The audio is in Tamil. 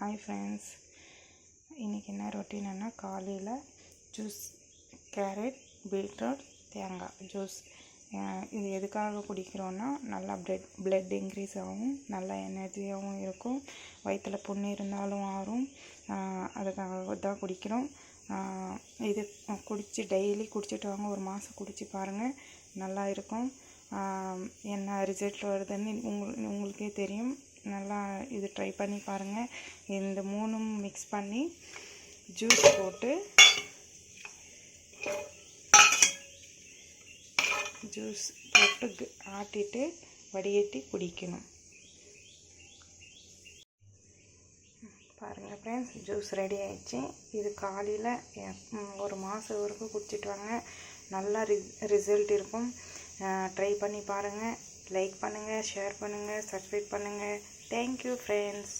ஹாய் ஃப்ரெண்ட்ஸ், இன்றைக்கி என்ன ரொட்டீன்னா காலையில் ஜூஸ், கேரட், பீட்ரூட், தேங்காய் ஜூஸ். இது எதுக்காக குடிக்கிறோன்னா நல்லா பிளட் இன்க்ரீஸ் ஆகும், நல்லா எனர்ஜியாகவும் இருக்கும், வயிற்றில் புண்ணு இருந்தாலும் ஆறும். அதுக்காக தான் குடிக்கிறோம். இது டெய்லி குடிச்சிட்டு வாங்க, ஒரு மாதம் குடிச்சு பாருங்கள், நல்லா இருக்கும். என்ன ரிசல்ட் வருதுன்னு உங்களுக்கே தெரியும். நல்லா இது ட்ரை பண்ணி பாருங்கள். இந்த மூணும் மிக்ஸ் பண்ணி ஜூஸ் போட்டு ஆட்டிட்டு வடிகட்டி குடிக்கணும். பாருங்கள் ஃப்ரெண்ட்ஸ், ஜூஸ் ரெடி ஆயிடுச்சு. இது காலையில் ஒரு மாதம் வரைக்கும் குடிச்சிட்டு வாங்க, நல்லா ரிசல்ட் இருக்கும். ட்ரை பண்ணி பாருங்கள். லைக் பண்ணுங்கள், ஷேர் பண்ணுங்கள், சப்ஸ்கிரைப் பண்ணுங்கள். Thank you friends.